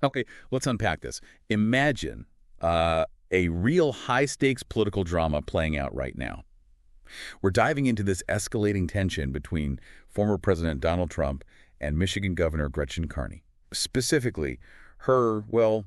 Okay, let's unpack this. Imagine a real high-stakes political drama playing out right now. We're diving into this escalating tension between former President Donald Trump and Michigan Governor Gretchen Carney. Specifically, her, well,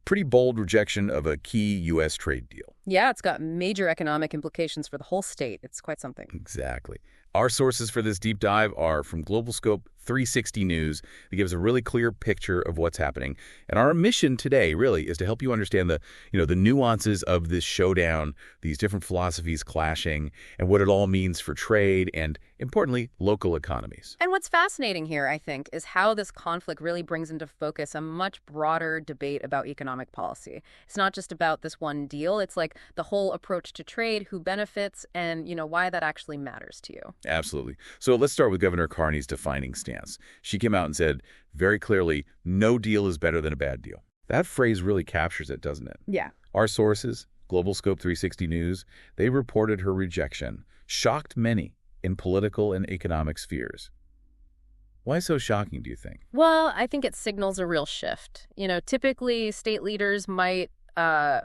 pretty bold rejection of a key U.S. trade deal. Yeah, it's got major economic implications for the whole state. It's quite something. Exactly. Our sources for this deep dive are from Global Scope 360 News that gives a really clear picture of what's happening. And our mission today really is to help you understand the nuances of this showdown, these different philosophies clashing, and what it all means for trade and, importantly, local economies. And what's fascinating here, I think, is how this conflict really brings into focus a much broader debate about economic policy. It's not just about this one deal. It's like the whole approach to trade, who benefits, and, why that actually matters to you. Absolutely. So let's start with Governor Carney's defining stance. She came out and said very clearly, no deal is better than a bad deal. That phrase really captures it, doesn't it? Yeah. Our sources, Global Scope 360 News, they reported her rejection shocked many in political and economic spheres. Why so shocking, do you think? Well, I think it signals a real shift. Typically state leaders might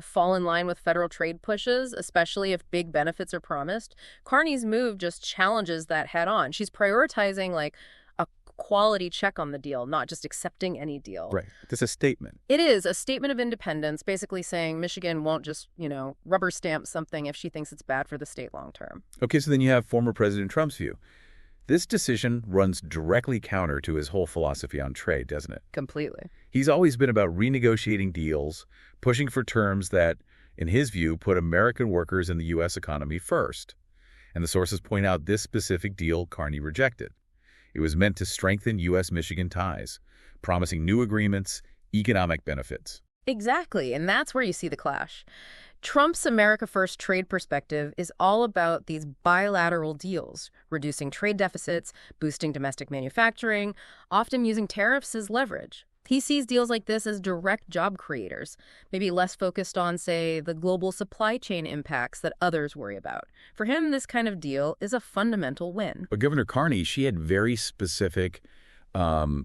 fall in line with federal trade pushes, especially if big benefits are promised. Carney's move just challenges that head on. She's prioritizing like a quality check on the deal, not just accepting any deal. Right. It's a statement. It is a statement of independence, basically saying Michigan won't just, rubber stamp something if she thinks it's bad for the state long term. Okay, so then you have former President Trump's view. This decision runs directly counter to his whole philosophy on trade, doesn't it? Completely. He's always been about renegotiating deals, pushing for terms that, in his view, put American workers and the U.S. economy first. And the sources point out this specific deal Carney rejected. It was meant to strengthen U.S.-Michigan ties, promising new agreements, economic benefits. Exactly, and that's where you see the clash. Trump's America First trade perspective is all about these bilateral deals, reducing trade deficits, boosting domestic manufacturing, often using tariffs as leverage. He sees deals like this as direct job creators, maybe less focused on, say, the global supply chain impacts that others worry about. For him, this kind of deal is a fundamental win. But Governor Carney, she had very specific,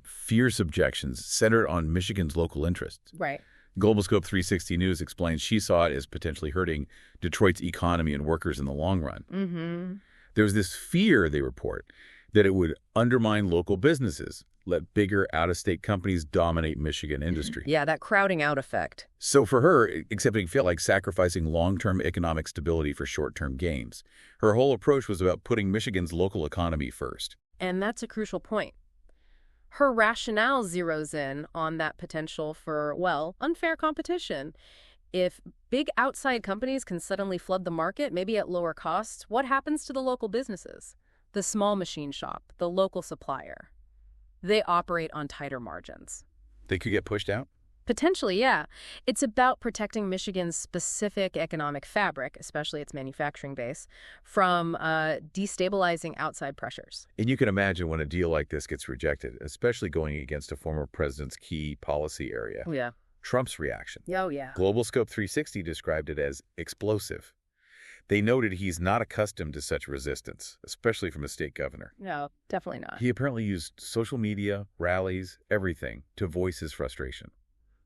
fierce objections centered on Michigan's local interests. Right. Global Scope 360 News explains she saw it as potentially hurting Detroit's economy and workers in the long run. Mm-hmm. There was this fear, they report, that it would undermine local businesses, let bigger out-of-state companies dominate Michigan industry. Yeah, that crowding out effect. So for her, accepting felt like sacrificing long-term economic stability for short-term gains. Her whole approach was about putting Michigan's local economy first. And that's a crucial point. Her rationale zeroes in on that potential for, well, unfair competition. If big outside companies can suddenly flood the market, maybe at lower costs, what happens to the local businesses? The small machine shop, the local supplier. They operate on tighter margins. They could get pushed out? Potentially, yeah. It's about protecting Michigan's specific economic fabric, especially its manufacturing base, from destabilizing outside pressures. And you can imagine when a deal like this gets rejected, especially going against a former president's key policy area. Oh, yeah. Trump's reaction. Oh, yeah. Global Scope 360 described it as explosive. They noted he's not accustomed to such resistance, especially from a state governor. No, definitely not. He apparently used social media, rallies, everything to voice his frustration.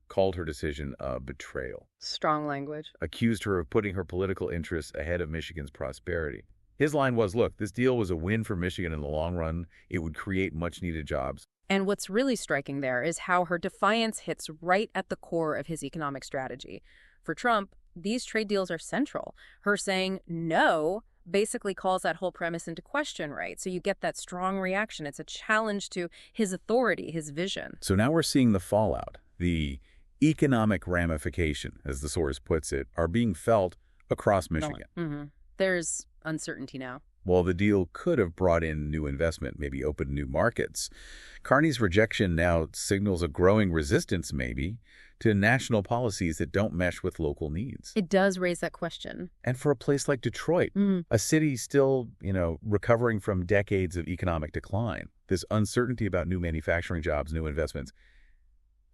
Called her decision a betrayal. Strong language. Accused her of putting her political interests ahead of Michigan's prosperity. His line was, look, this deal was a win for Michigan in the long run. It would create much-needed jobs. And what's really striking there is how her defiance hits right at the core of his economic strategy. For Trump, these trade deals are central. Her saying no basically calls that whole premise into question, right? So you get that strong reaction. It's a challenge to his authority, his vision. So now we're seeing the fallout. The economic ramification, as the source puts it, are being felt across Michigan. Mm-hmm. There's uncertainty now. While the deal could have brought in new investment, maybe opened new markets, Carney's rejection now signals a growing resistance, maybe, to national policies that don't mesh with local needs. It does raise that question. And for a place like Detroit, a city still, recovering from decades of economic decline, this uncertainty about new manufacturing jobs, new investments,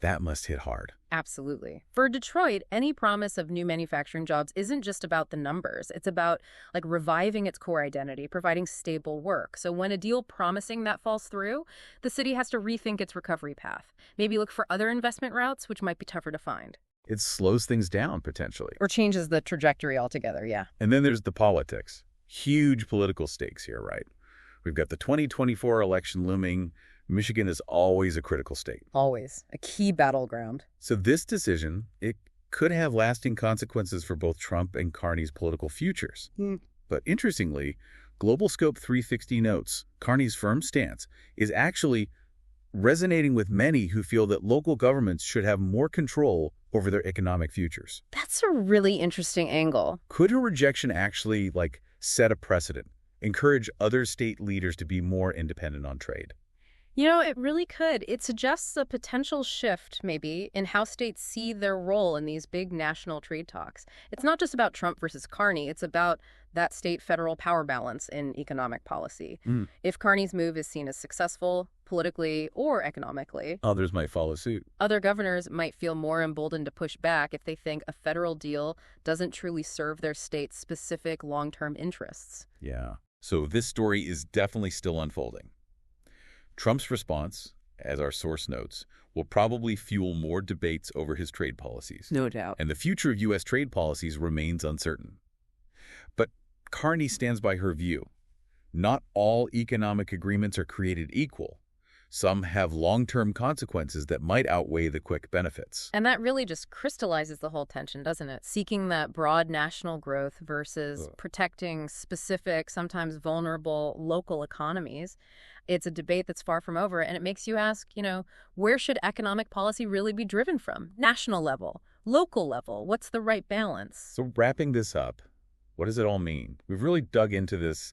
That must hit hard. Absolutely. For Detroit, any promise of new manufacturing jobs isn't just about the numbers. It's about reviving its core identity, providing stable work. So when a deal promising that falls through, the city has to rethink its recovery path. Maybe look for other investment routes, which might be tougher to find. It slows things down, potentially. Or changes the trajectory altogether, yeah. And then there's the politics. Huge political stakes here, right? We've got the 2024 election looming. Michigan is always a critical state. Always. A key battleground. So this decision, it could have lasting consequences for both Trump and Carney's political futures. But interestingly, Global Scope 360 notes Carney's firm stance is actually resonating with many who feel that local governments should have more control over their economic futures. That's a really interesting angle. Could her rejection actually, set a precedent, encourage other state leaders to be more independent on trade? It really could. It suggests a potential shift, maybe, in how states see their role in these big national trade talks. It's not just about Trump versus Carney. It's about that state-federal power balance in economic policy. If Carney's move is seen as successful, politically or economically, Others might follow suit. other governors might feel more emboldened to push back if they think a federal deal doesn't truly serve their state's specific long-term interests. Yeah. So this story is definitely still unfolding. Trump's response, as our source notes, will probably fuel more debates over his trade policies. No doubt. And the future of U.S. trade policies remains uncertain. But Carney stands by her view. Not all economic agreements are created equal. Some have long-term consequences that might outweigh the quick benefits. And that really just crystallizes the whole tension, doesn't it? Seeking that broad national growth versus protecting specific, sometimes vulnerable local economies. It's a debate that's far from over, and it makes you ask, where should economic policy really be driven from? National level, local level, what's the right balance? So wrapping this up, what does it all mean? We've really dug into this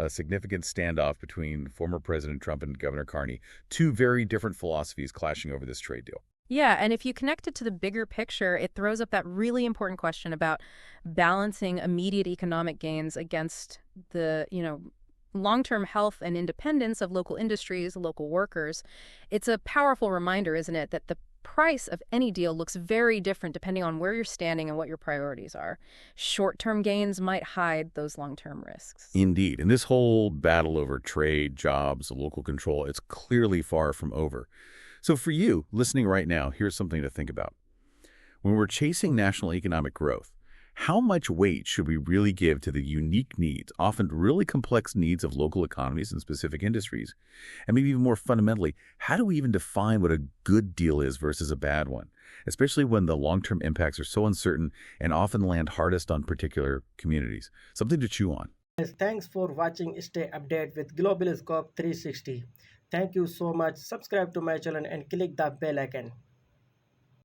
significant standoff between former President Trump and Governor Carney, two very different philosophies clashing over this trade deal. Yeah, and if you connect it to the bigger picture, it throws up that really important question about balancing immediate economic gains against the, long-term health and independence of local industries, local workers. It's a powerful reminder, isn't it, that the price of any deal looks very different depending on where you're standing and what your priorities are. Short-term gains might hide those long-term risks. Indeed. And this whole battle over trade, jobs, local control, it's clearly far from over. So for you, listening right now, here's something to think about. When we're chasing national economic growth, how much weight should we really give to the unique needs, often really complex needs of local economies and specific industries? And maybe even more fundamentally, how do we even define what a good deal is versus a bad one, especially when the long-term impacts are so uncertain and often land hardest on particular communities? Something to chew on. Thanks for watching. Stay updated with Global Scope 360. Thank you so much. Subscribe to my channel and click the bell icon.